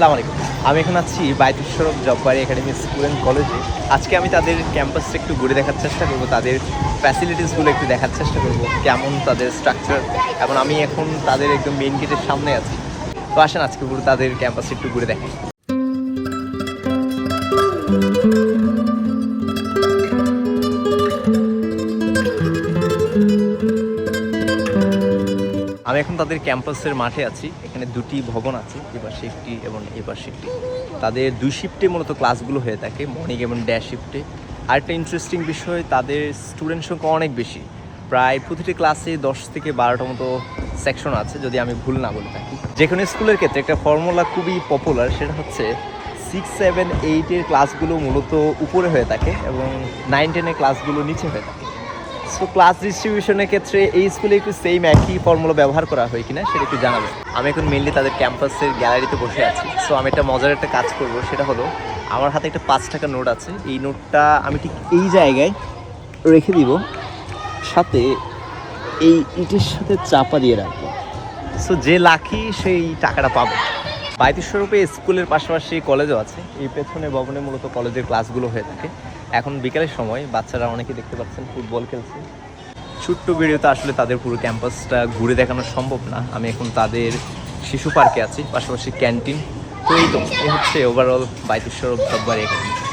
আসসালামু আলাইকুম। আমি এখন আছি Baitul Shroff জব্বারি academy school and কলেজে। আজকে আমি তাদের ক্যাম্পাসটা একটু ঘুরে দেখার চেষ্টা করব, তাদের ফ্যাসিলিটিসগুলো একটু দেখার চেষ্টা করব, কেমন তাদের স্ট্রাকচার। এবং আমি এখন তাদের একদম মেইন গেটের সামনে আছি। তো আসেন আজকে পুরো তাদের ক্যাম্পাসটা একটু ঘুরে দেখাই। আমি এখন তাদের ক্যাম্পাসের মাঠে আছি। এখানে দুটি ভবন আছে, এপাশে একটি এবং এপাশে একটি। তাদের দুই শিফটে মূলত ক্লাসগুলো হয়ে থাকে, মর্নিং এবং ডে শিফটে। আরেকটা ইন্টারেস্টিং বিষয়, তাদের স্টুডেন্ট সংখ্যা অনেক বেশি। প্রায় প্রতিটি ক্লাসে 10 থেকে 12টা মতো সেকশন আছে, যদি আমি ভুল না বলে থাকি। যে কোনো স্কুলের ক্ষেত্রে একটা ফর্মুলা খুবই পপুলার, সেটা হচ্ছে 6, 7, 8-এর ক্লাসগুলো মূলত উপরে হয়ে থাকে এবং 9, 10-এর ক্লাসগুলো নিচে হয়ে থাকে। সো ক্লাস ডিস্ট্রিবিউশনের ক্ষেত্রে এই স্কুলে একটু সেম একই ফর্মুলা ব্যবহার করা হয় কিনা সেটা একটু জানাবো। আমি এখন মেনলি তাদের ক্যাম্পাসের গ্যালারিতে বসে আছি। সো আমি একটা মজার একটা কাজ করব, সেটা হলো আমার হাতে একটা 5 টাকার নোট আছে। এই নোটটা আমি ঠিক এই জায়গায় রেখে দিব, সাথে এই ইটের সাথে চাপা দিয়ে রাখবো। সো যে লাকি সেই টাকাটা পাবো। বায়তুল শরফে স্কুলের পাশাপাশি কলেজও আছে। এই পেছনে ভবনে মূলত কলেজের ক্লাসগুলো হয়ে থাকে। এখন বিকালের সময় বাচ্চারা অনেকে দেখতে পাচ্ছেন ফুটবল খেলছে। ছোট্ট ভিডিওতে আসলে তাদের পুরো ক্যাম্পাসটা ঘুরে দেখানো সম্ভব না। আমি এখন তাদের শিশু পার্কে আছি, পাশাপাশি ক্যান্টিন। তো এই হচ্ছে ওভারঅল বায়তুল শরফ জব্বারি একাডেমি।